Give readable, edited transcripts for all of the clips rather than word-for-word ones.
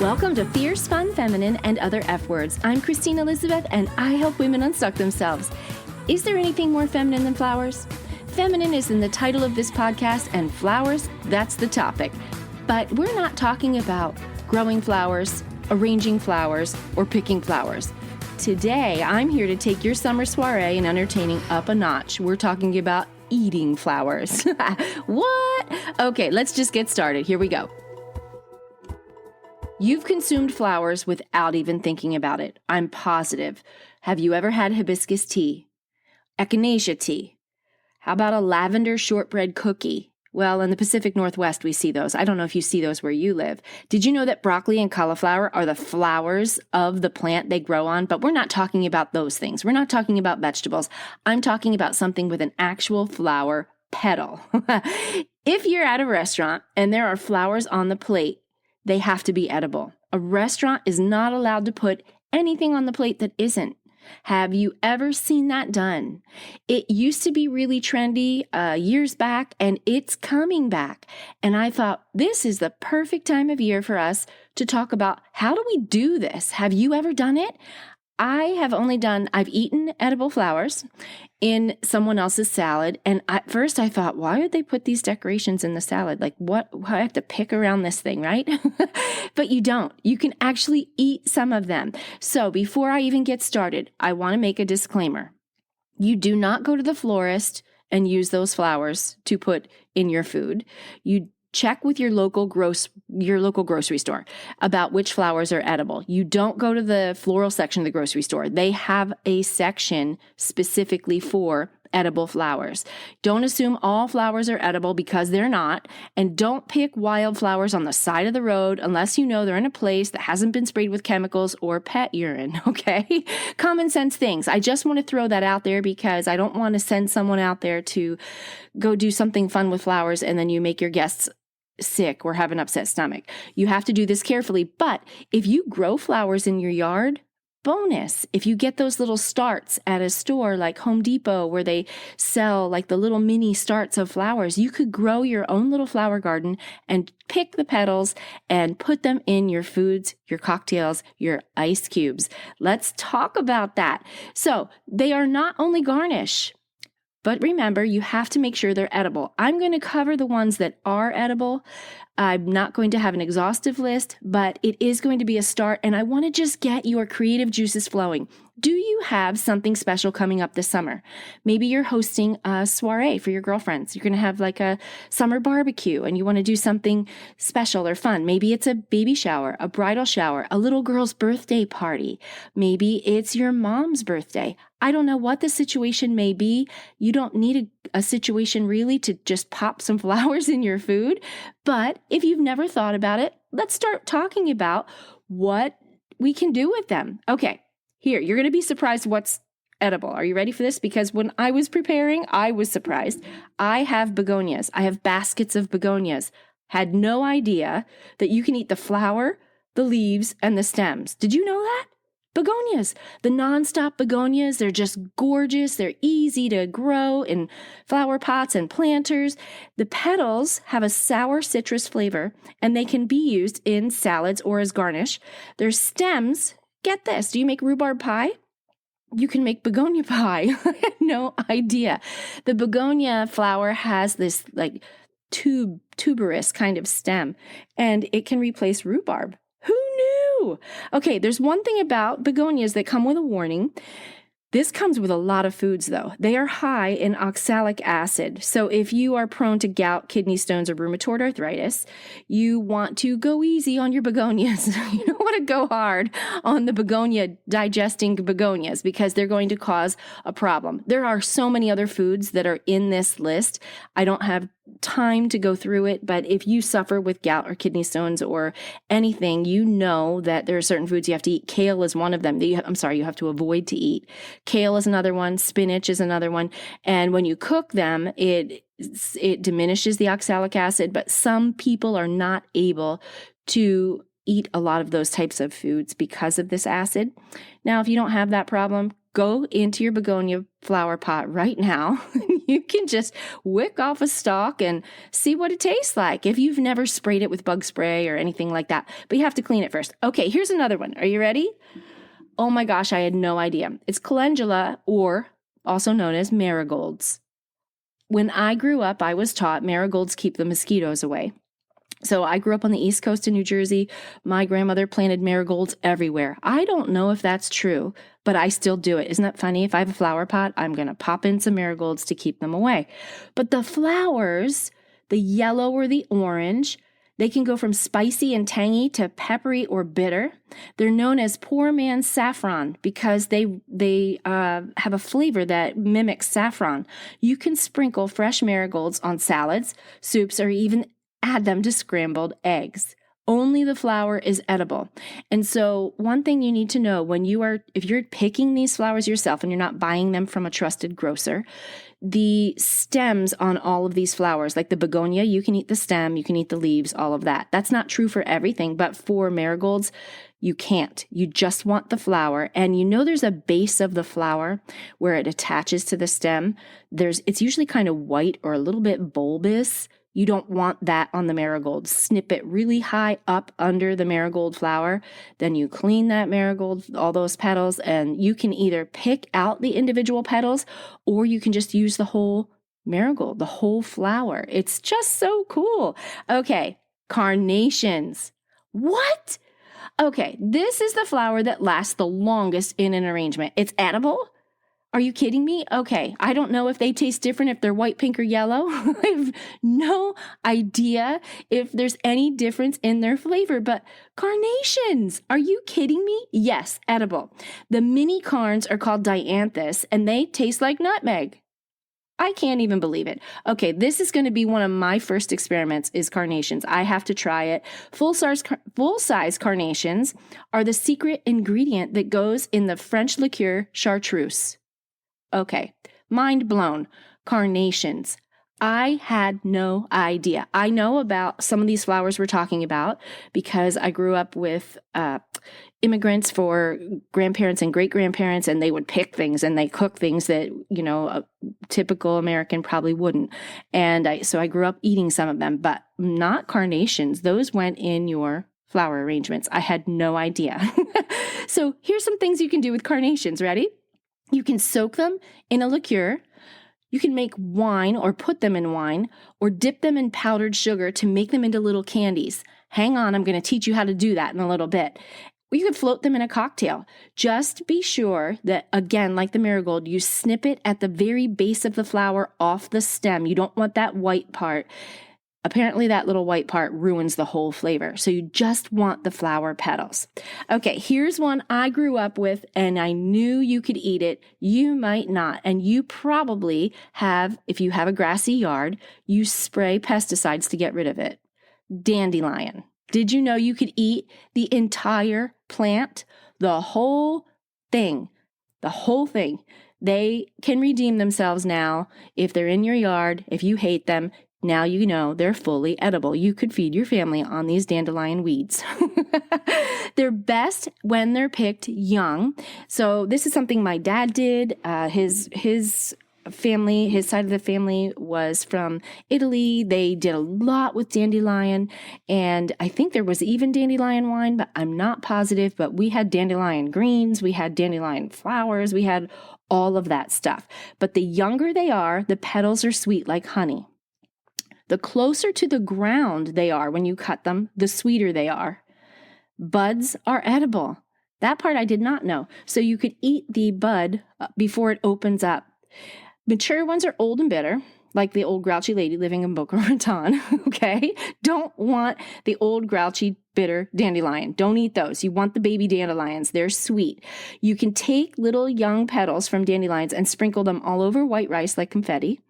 Welcome to Fierce, Fun, Feminine, and Other F Words. I'm Christine Elizabeth, and I help women unstuck themselves. Is there anything more feminine than flowers? Feminine is in the title of this podcast, and flowers, that's the topic. But we're not talking about growing flowers, arranging flowers, or picking flowers. Today, I'm here to take your summer soiree and entertaining up a notch. We're talking about eating flowers. What? Okay, let's just get started. Here we go. You've consumed flowers without even thinking about it. I'm positive. Have you ever had hibiscus tea? Echinacea tea? How about a lavender shortbread cookie? Well, in the Pacific Northwest, we see those. I don't know if you see those where you live. Did you know that broccoli and cauliflower are the flowers of the plant they grow on? But we're not talking about those things. We're not talking about vegetables. I'm talking about something with an actual flower petal. If you're at a restaurant and there are flowers on the plate, they have to be edible. A restaurant is not allowed to put anything on the plate that isn't. Have you ever seen that done? It used to be really trendy years back, and it's coming back. And I thought, this is the perfect time of year for us to talk about how do we do this? Have you ever done it? I've eaten edible flowers in someone else's salad. And at first I thought, why would they put these decorations in the salad? Like what? I have to pick around this thing, right? But you don't. You can actually eat some of them. So before I even get started, I want to make a disclaimer. You do not go to the florist and use those flowers to put in your food. You check with your local grocery store about which flowers are edible. You don't go to the floral section of the grocery store. They have a section specifically for edible flowers. Don't assume all flowers are edible because they're not, and don't pick wildflowers on the side of the road unless you know they're in a place that hasn't been sprayed with chemicals or pet urine, okay? Common sense things. I just want to throw that out there because I don't want to send someone out there to go do something fun with flowers and then you make your guests sick or have an upset stomach. You have to do this carefully, but if you grow flowers in your yard, bonus. If you get those little starts at a store like Home Depot where they sell like the little mini starts of flowers, you could grow your own little flower garden and pick the petals and put them in your foods, your cocktails, your ice cubes. Let's talk about that. So they are not only garnish, but remember, you have to make sure they're edible. I'm going to cover the ones that are edible. I'm not going to have an exhaustive list, but it is going to be a start, and I want to just get your creative juices flowing. Do you have something special coming up this summer? Maybe you're hosting a soiree for your girlfriends. You're going to have like a summer barbecue, and you want to do something special or fun. Maybe it's a baby shower, a bridal shower, a little girl's birthday party. Maybe it's your mom's birthday. I don't know what the situation may be. You don't need a situation really to just pop some flowers in your food. But if you've never thought about it, let's start talking about what we can do with them. Okay, here, you're going to be surprised what's edible. Are you ready for this? Because when I was preparing, I was surprised. I have begonias. I have baskets of begonias. Had no idea that you can eat the flower, the leaves, and the stems. Did you know that? Begonias, the nonstop begonias, they're just gorgeous. They're easy to grow in flower pots and planters. The petals have a sour citrus flavor, and they can be used in salads or as garnish. Their stems, get this, do you make rhubarb pie? You can make begonia pie. I had no idea. The begonia flower has this like tuberous kind of stem, and it can replace rhubarb. Who knew? Okay, there's one thing about begonias that come with a warning. This comes with a lot of foods, though. They are high in oxalic acid. So if you are prone to gout, kidney stones, or rheumatoid arthritis, you want to go easy on your begonias. You don't want to go hard on the begonia digesting begonias because they're going to cause a problem. There are so many other foods that are in this list. I don't have time to go through it, but if you suffer with gout or kidney stones or anything, you know that there are certain foods you have to eat. Kale is one of them. You have to avoid to eat. Kale is another one. Spinach is another one. And when you cook them, it diminishes the oxalic acid, but some people are not able to eat a lot of those types of foods because of this acid. Now, if you don't have that problem, go into your begonia flower pot right now. You can just wick off a stalk and see what it tastes like if you've never sprayed it with bug spray or anything like that. But you have to clean it first. Okay, here's another one. Are you ready? Oh my gosh, I had no idea. It's calendula, or also known as marigolds. When I grew up, I was taught marigolds keep the mosquitoes away. So I grew up on the East Coast of New Jersey. My grandmother planted marigolds everywhere. I don't know if that's true, but I still do it. Isn't that funny? If I have a flower pot, I'm going to pop in some marigolds to keep them away. But the flowers, the yellow or the orange, they can go from spicy and tangy to peppery or bitter. They're known as poor man's saffron because they have a flavor that mimics saffron. You can sprinkle fresh marigolds on salads, soups, or even add them to scrambled eggs. Only the flower is edible. And so one thing you need to know if you're picking these flowers yourself and you're not buying them from a trusted grocer, the stems on all of these flowers, like the begonia, you can eat the stem, you can eat the leaves, all of that. That's not true for everything, but for marigolds, you can't. You just want the flower. And there's a base of the flower where it attaches to the stem. It's usually kind of white or a little bit bulbous. You don't want that on the marigold. Snip it really high up under the marigold flower. Then you clean that marigold, all those petals, and you can either pick out the individual petals or you can just use the whole marigold, the whole flower. It's just so cool. Okay, carnations. What? Okay, this is the flower that lasts the longest in an arrangement. It's edible. Are you kidding me? Okay, I don't know if they taste different if they're white, pink, or yellow. I have no idea if there's any difference in their flavor, but carnations, are you kidding me? Yes, edible. The mini carns are called dianthus, and they taste like nutmeg. I can't even believe it. Okay, this is going to be one of my first experiments is carnations. I have to try it. Full-size carnations are the secret ingredient that goes in the French liqueur chartreuse. Okay, mind blown. Carnations. I had no idea. I know about some of these flowers we're talking about because I grew up with immigrants for grandparents and great-grandparents, and they would pick things and they cook things that, a typical American probably wouldn't. And so I grew up eating some of them, but not carnations. Those went in your flower arrangements. I had no idea. So here's some things you can do with carnations. Ready? You can soak them in a liqueur. You can make wine or put them in wine or dip them in powdered sugar to make them into little candies. Hang on, I'm going to teach you how to do that in a little bit. Or you could float them in a cocktail. Just be sure that, again, like the marigold, you snip it at the very base of the flower off the stem. You don't want that white part. Apparently that little white part ruins the whole flavor. So you just want the flower petals. Okay, here's one I grew up with and I knew you could eat it. You might not. And you probably have, if you have a grassy yard, you spray pesticides to get rid of it. Dandelion. Did you know you could eat the entire plant? The whole thing. The whole thing. They can redeem themselves now if they're in your yard, if you hate them. Now you know they're fully edible. You could feed your family on these dandelion weeds. They're best when they're picked young. So this is something my dad did. His family, his side of the family was from Italy. They did a lot with dandelion, and I think there was even dandelion wine, but I'm not positive. But we had dandelion greens, we had dandelion flowers, we had all of that stuff. But the younger they are, the petals are sweet like honey. The closer to the ground they are when you cut them, the sweeter they are. Buds are edible. That part I did not know. So you could eat the bud before it opens up. Mature ones are old and bitter, like the old grouchy lady living in Boca Raton, okay? Don't want the old grouchy bitter dandelion. Don't eat those. You want the baby dandelions. They're sweet. You can take little young petals from dandelions and sprinkle them all over white rice like confetti.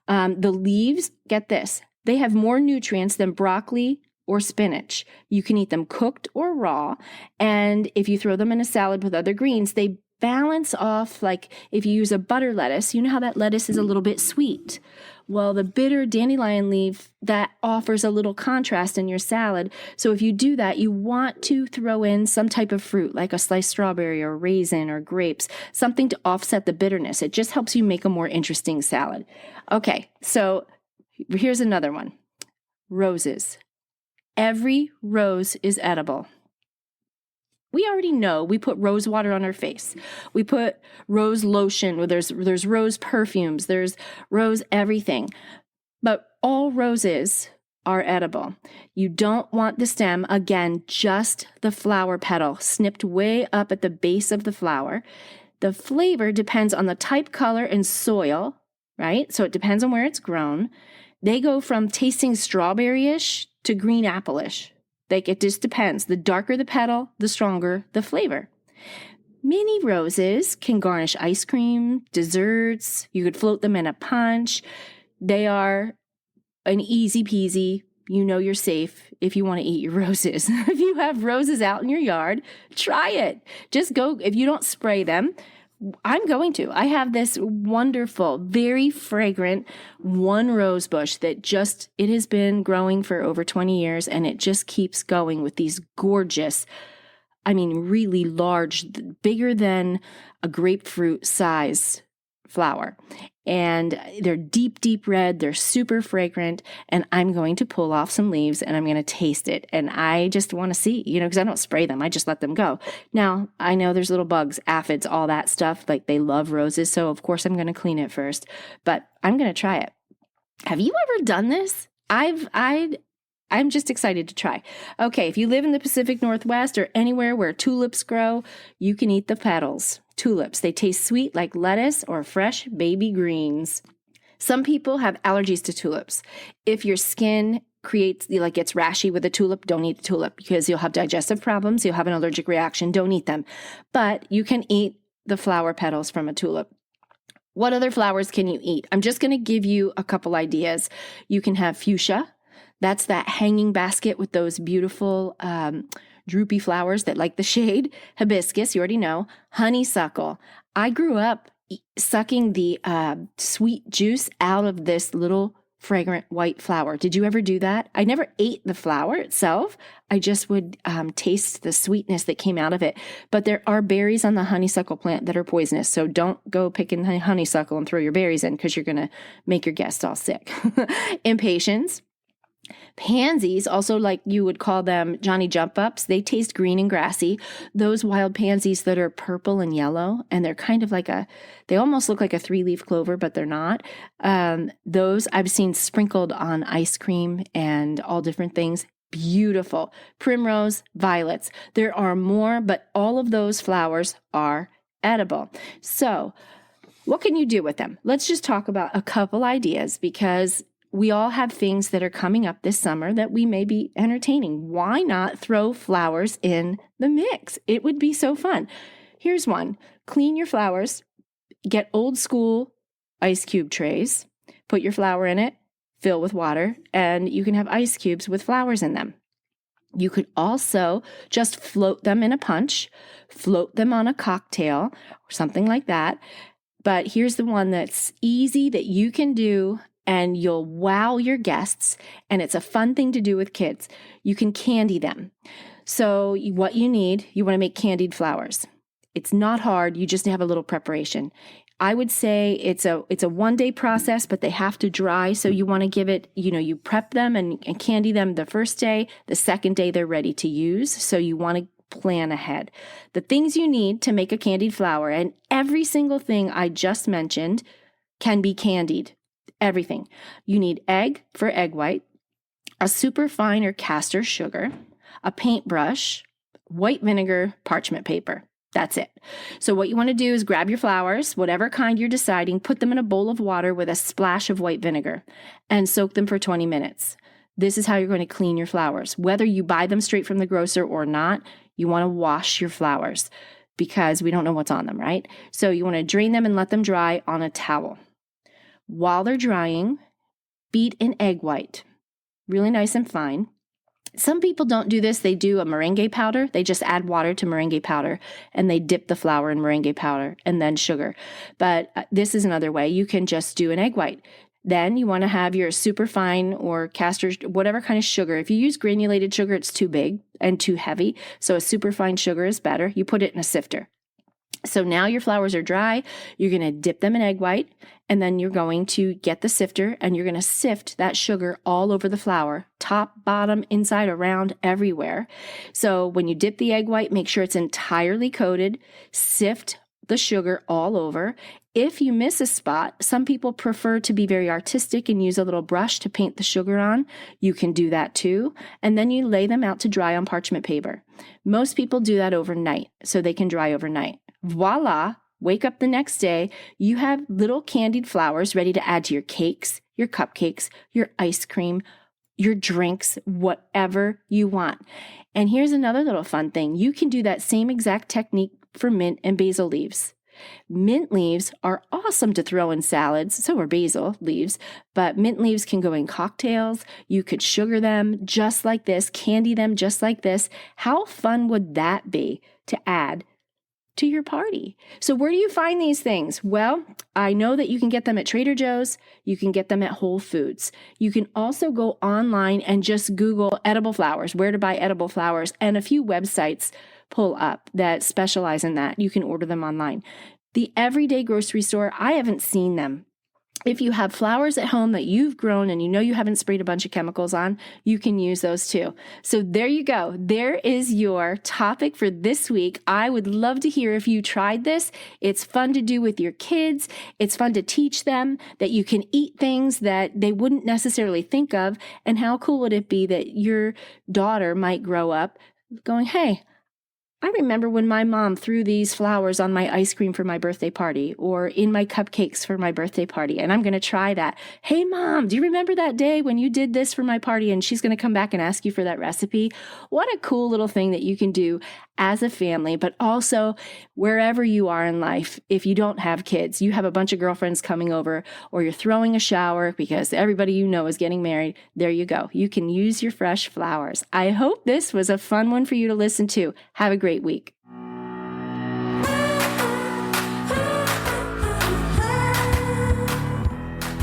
The leaves, get this, they have more nutrients than broccoli or spinach. You can eat them cooked or raw. And if you throw them in a salad with other greens, they balance off, like if you use a butter lettuce, you know how that lettuce is a little bit sweet. Well, the bitter dandelion leaf, that offers a little contrast in your salad. So if you do that, you want to throw in some type of fruit, like a sliced strawberry or raisin or grapes, something to offset the bitterness. It just helps you make a more interesting salad. Okay, so here's another one. Roses. Every rose is edible. We already know we put rose water on our face. We put rose lotion, there's rose perfumes, there's rose everything. But all roses are edible. You don't want the stem, again, just the flower petal snipped way up at the base of the flower. The flavor depends on the type, color, and soil, right? So it depends on where it's grown. They go from tasting strawberry-ish to green apple-ish. Like, it just depends. The darker the petal, the stronger the flavor. Mini roses can garnish ice cream, desserts. You could float them in a punch. They are an easy peasy. You know you're safe if you want to eat your roses. If you have roses out in your yard, try it. Just go. If you don't spray them, I'm going to. I have this wonderful, very fragrant one rose bush that it has been growing for over 20 years, and it just keeps going with these gorgeous, really large, bigger than a grapefruit size flower. And they're deep, deep red. They're super fragrant. And I'm going to pull off some leaves and I'm going to taste it. And I just want to see, because I don't spray them. I just let them go. Now, I know there's little bugs, aphids, all that stuff. Like, they love roses. So of course I'm going to clean it first, but I'm going to try it. Have you ever done this? I'm just excited to try. Okay, if you live in the Pacific Northwest or anywhere where tulips grow, you can eat the petals. Tulips, they taste sweet like lettuce or fresh baby greens. Some people have allergies to tulips. If your skin gets rashy with a tulip, don't eat a tulip because you'll have digestive problems. You'll have an allergic reaction. Don't eat them. But you can eat the flower petals from a tulip. What other flowers can you eat? I'm just going to give you a couple ideas. You can have fuchsia. That's that hanging basket with those beautiful droopy flowers that like the shade. Hibiscus, you already know. Honeysuckle. I grew up sucking the sweet juice out of this little fragrant white flower. Did you ever do that? I never ate the flower itself. I just would taste the sweetness that came out of it. But there are berries on the honeysuckle plant that are poisonous. So don't go picking honeysuckle and throw your berries in because you're going to make your guests all sick. Impatiens. Pansies, also, like you would call them Johnny Jump Ups, they taste green and grassy. Those wild pansies that are purple and yellow, and they're kind of they almost look like a 3-leaf clover, but they're not. Those I've seen sprinkled on ice cream and all different things. Beautiful. Primrose, violets. There are more, but all of those flowers are edible. So what can you do with them? Let's just talk about a couple ideas because we all have things that are coming up this summer that we may be entertaining. Why not throw flowers in the mix? It would be so fun. Here's one. Clean your flowers. Get old school ice cube trays. Put your flower in it. Fill with water. And you can have ice cubes with flowers in them. You could also just float them in a punch. Float them on a cocktail or something like that. But here's the one that's easy that you can do and you'll wow your guests, and it's a fun thing to do with kids. You can candy them. So what you need, you want to make candied flowers. It's not hard. You just have a little preparation. I would say it's a one-day process, but they have to dry. So you want to give it, you prep them and candy them the first day. The second day they're ready to use. So you want to plan ahead. The things you need to make a candied flower, and every single thing I just mentioned can be candied. Everything. You need egg for egg white, a superfine or castor sugar, a paintbrush, white vinegar, parchment paper. That's it. So what you want to do is grab your flowers, whatever kind you're deciding, put them in a bowl of water with a splash of white vinegar and soak them for 20 minutes. This is how you're going to clean your flowers. Whether you buy them straight from the grocer or not, you want to wash your flowers because we don't know what's on them, right? So you want to drain them and let them dry on a towel. While they're drying, beat an egg white, really nice and fine. Some people don't do this. They do a meringue powder. They just add water to meringue powder and they dip the flour in meringue powder and then sugar. But this is another way. You can just do an egg white. Then you want to have your superfine or castor, whatever kind of sugar. If you use granulated sugar, it's too big and too heavy. So a superfine sugar is better. You put it in a sifter. So now your flours are dry. You're going to dip them in egg white, and then you're going to get the sifter and you're going to sift that sugar all over the flour, top, bottom, inside, around, everywhere. So when you dip the egg white, make sure it's entirely coated. Sift the sugar all over. If you miss a spot, some people prefer to be very artistic and use a little brush to paint the sugar on. You can do that too. And then you lay them out to dry on parchment paper. Most people do that overnight so they can dry overnight. Voila, wake up the next day, you have little candied flowers ready to add to your cakes, your cupcakes, your ice cream, your drinks, whatever you want. And here's another little fun thing. You can do that same exact technique for mint and basil leaves. Mint leaves are awesome to throw in salads, so are basil leaves, but mint leaves can go in cocktails. You could sugar them just like this, candy them just like this. How fun would that be to add to your party? So where do you find these things? Well, I know that you can get them at Trader Joe's. You can get them at Whole Foods. You can also go online and just Google edible flowers, where to buy edible flowers, and a few websites pull up that specialize in that. You can order them online. The everyday grocery store, I haven't seen them. If you have flowers at home that you've grown and you know you haven't sprayed a bunch of chemicals on, you can use those too. So there you go. There is your topic for this week. I would love to hear if you tried this. It's fun to do with your kids. It's fun to teach them that you can eat things that they wouldn't necessarily think of. And how cool would it be that your daughter might grow up going, hey, I remember when my mom threw these flowers on my ice cream for my birthday party or in my cupcakes for my birthday party, and I'm going to try that. Hey, Mom, do you remember that day when you did this for my party? And she's going to come back and ask you for that recipe. What a cool little thing that you can do as a family, but also wherever you are in life. If you don't have kids, you have a bunch of girlfriends coming over, or you're throwing a shower because everybody you know is getting married. There you go. You can use your fresh flowers. I hope this was a fun one for you to listen to. Have a great week.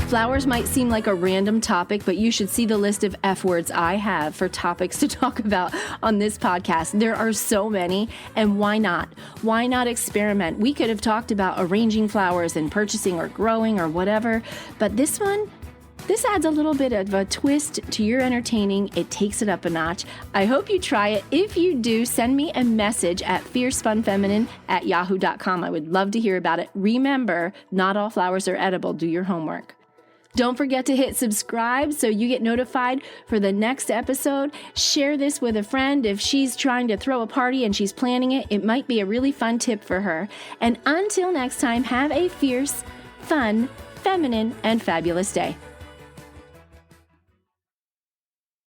Flowers might seem like a random topic, but you should see the list of F words I have for topics to talk about on this podcast. There are so many, and why not? Why not experiment? We could have talked about arranging flowers and purchasing or growing or whatever, but this adds a little bit of a twist to your entertaining. It takes it up a notch. I hope you try it. If you do, send me a message at fiercefunfeminine@yahoo.com. I would love to hear about it. Remember, not all flowers are edible. Do your homework. Don't forget to hit subscribe so you get notified for the next episode. Share this with a friend. If she's trying to throw a party and she's planning it, it might be a really fun tip for her. And until next time, have a fierce, fun, feminine, and fabulous day.